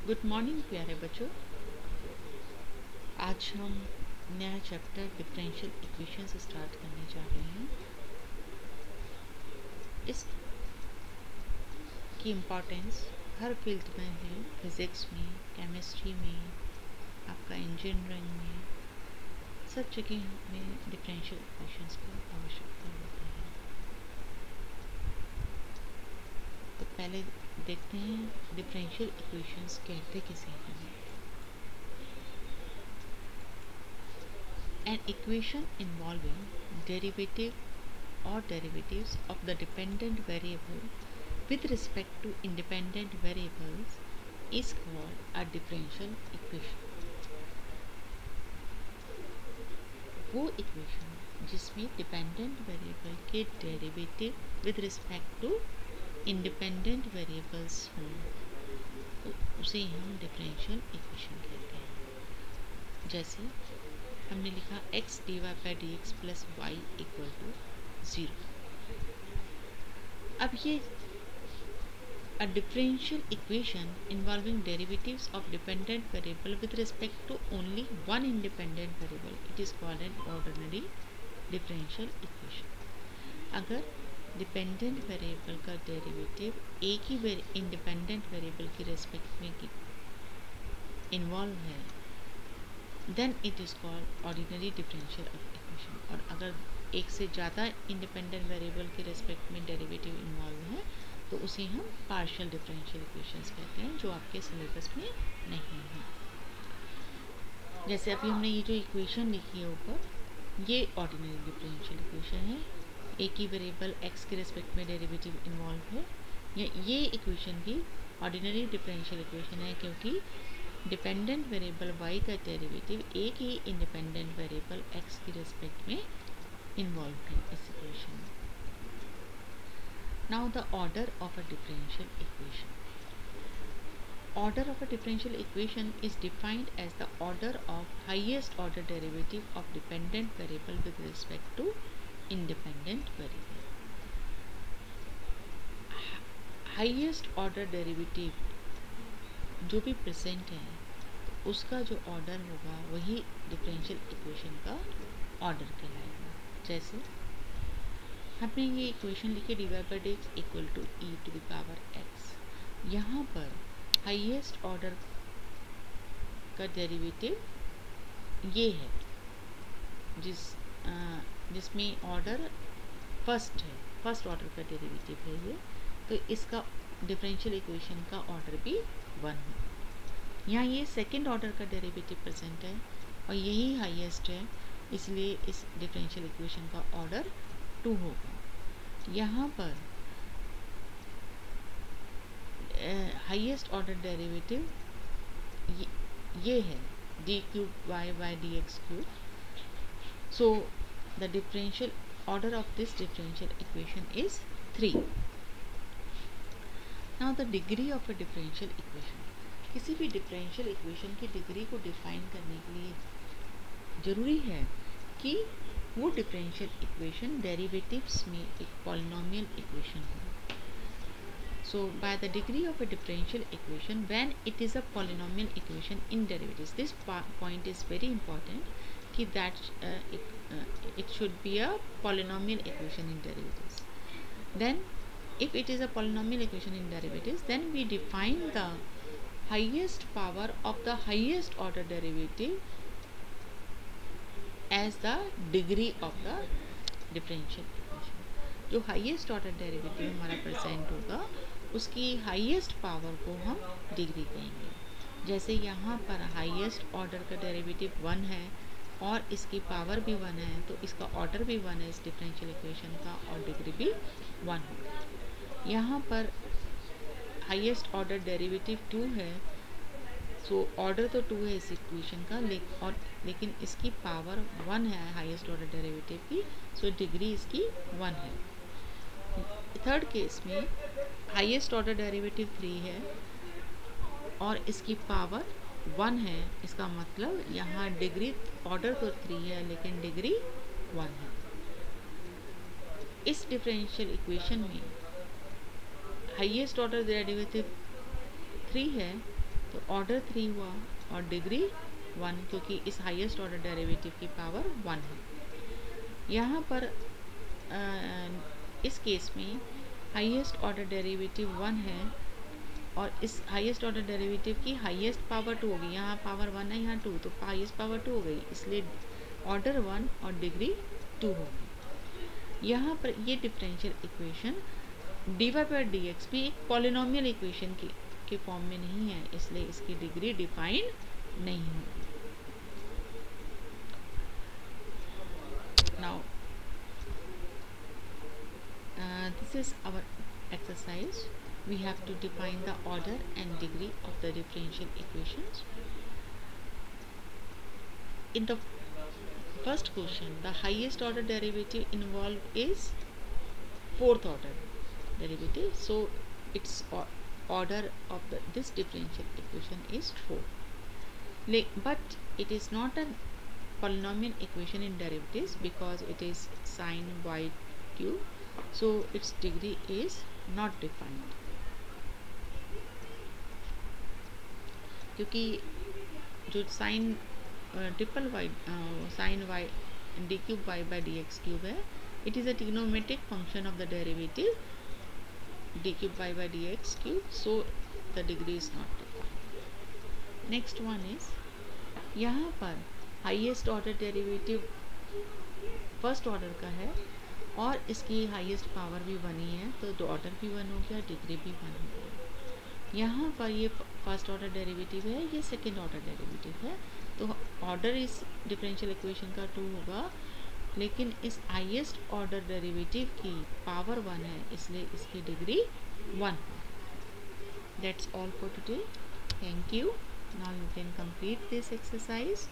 Good morning प्यारे बच्चों। आज हम नया चैप्टर डिफरेंशियल इक्वेशंस स्टार्ट करने जा रहे हैं। इस की इम्पोर्टेंस हर फील्ड में है, फिज़िक्स में, केमिस्ट्री में, आपका इंजीनियरिंग में, सब जगह में डिफरेंशियल इक्वेशंस की आवश्यकता होती है। तो पहले देखते हैं डिफरेंशियल इक्वेशंस कहते किसे हैं। An equation involving derivative or derivatives of the dependent variable with respect to independent variables is called a differential equation. वो इक्वेशन जिसमें डिपेंडेंट वेरिएबल के derivative with respect to independent variables हों तो उसे हम डिफरेंशियल इक्वेशन कहते हैं। जैसे हमने लिखा x dy by dx plus Y equal to 0। अब ये a differential equation involving derivatives of dependent variable with respect to only one independent variable, it is called an ordinary differential equation। अगर dependent variable का derivative एक ही independent variable के respect में involve है then it is called ordinary differential equation. और अगर एक से ज़्यादा इंडिपेंडेंट वेरिएबल के रेस्पेक्ट में डेरिवेटिव इन्वॉल्व है तो उसे हम पार्शियल डिफरेंशियल इक्वेशंस कहते हैं, जो आपके सिलेबस में नहीं है। जैसे अभी हमने ये जो इक्वेशन लिखी है ऊपर, ये ऑर्डिनरी डिफरेंशियल इक्वेशन है, एक ही वेरिएबल x के रेस्पेक्ट में डेरिवेटिव इन्वॉल्व है। ये इक्वेशन भी ऑर्डिनरी डिफरेंशियल इक्वेशन है क्योंकि डिपेंडेंट वेरिएबल y का डेरिवेटिव एक ही इंडिपेंडेंट वेरिएबल x के रेस्पेक्ट में इन्वॉल्व है इस इक्वेशन में। Now the order of a differential equation. Order of a differential equation is defined as the order of highest order derivative of dependent variable with respect to independent variable। Highest order derivative जो भी present है तो उसका जो order होगा वही differential equation का order कहलाएगा। जैसे हमने ये इक्वेशन लिखी dy by dx equal to e to the power x। यहाँ पर हाईएस्ट ऑर्डर का डेरिवेटिव ये है जिसमें ऑर्डर फर्स्ट ऑर्डर का डेरिवेटिव है ये, तो इसका डिफरेंशियल इक्वेशन का ऑर्डर भी 1 है। यहाँ ये सेकंड ऑर्डर का डेरिवेटिव प्रेजेंट है और यही हाईएस्ट है, इसलिए इस डिफरेंशियल इक्वेशन का ऑर्डर 2 होगा। यहाँ पर हाईएस्ट ऑर्डर डेरिवेटिव ये है D cube Y by D X cube. So the differential order of this differential equation is 3। Now the degree of a differential equation. किसी भी डिफरेंशियल इक्वेशन की degree को डिफाइन करने के लिए ज़रूरी है कि वो डिफरेंशियल इक्वेशन डेरिवेटिव्स में एक पॉलिनोमियल इक्वेशन हो। So by the degree of a differential equation when it is a polynomial equation in derivatives, this point is very important कि that it should be a polynomial equation in derivatives. Then if it is a polynomial equation in derivatives, then we define the highest power of the highest order derivative as the degree of the differential equation। जो highest order derivative हमारा present होगा उसकी highest power को हम degree कहेंगे। जैसे यहाँ पर हाईएस्ट ऑर्डर का डेरिवेटिव 1 है और इसकी पावर भी 1 है, तो इसका ऑर्डर भी 1 है इस डिफरेंशियल इक्वेशन का और डिग्री भी 1 होगा। यहाँ पर हाईएस्ट ऑर्डर डेरिवेटिव 2 है, सो ऑर्डर तो 2 है इस इक्वेशन का, लेकिन इसकी पावर 1 है हाईएस्ट ऑर्डर डेरिवेटिव की, सो डिग्री इसकी 1 है। थर्ड केस में हाईएस्ट ऑर्डर डेरिवेटिव 3 है और इसकी पावर 1 है, इसका मतलब यहाँ डिग्री ऑर्डर तो 3 है लेकिन डिग्री 1 है। इस डिफरेंशियल इक्वेशन में हाईएस्ट ऑर्डर डेरिवेटिव 3 है तो ऑर्डर 3 हुआ और डिग्री 1, क्योंकि इस हाईएस्ट ऑर्डर डेरिवेटिव की पावर 1 है। यहाँ पर इस केस में हाईएस्ट ऑर्डर डेरिवेटिव 1 है और इस हाईएस्ट ऑर्डर डेरिवेटिव की हाईएस्ट पावर 2 होगी। यहाँ पावर 1 है, यहाँ 2, तो हाईएस्ट पावर 2 हो गई, इसलिए ऑर्डर 1 और डिग्री 2 होगी। यहाँ पर ये differential equation dy by dx भी एक पॉलिनोमियल इक्वेशन के फॉर्म में नहीं है, इसलिए इसकी डिग्री डिफाइन नहीं होगी। Now this is our exercise. We have to define the order and degree of the differential equations. In the first question, the highest order derivative involved is fourth order derivative, so its order of this differential equation is 4. But it is not a polynomial equation in derivatives because it is sin y cube, so its degree is not defined. क्योंकि जो sine triple Y sine Y D cube Y by D X cube है, it is a trigonometric function of the derivative D cube Y by D X cube, so the degree is not defined. Next one is, यहाँ पर highest order derivative first order का है और इसकी highest power भी 1 ही है, तो order भी 1 हो गया, डिग्री भी 1 हो गया। यहाँ पर ये फर्स्ट ऑर्डर डेरिवेटिव है, ये सेकेंड ऑर्डर डेरिवेटिव है, तो ऑर्डर इस डिफरेंशियल इक्वेशन का 2 होगा, लेकिन इस हाईएस्ट ऑर्डर डेरिवेटिव की पावर 1 है, इसलिए इसकी degree 1। That's all for today. Thank you. Now you can complete this exercise.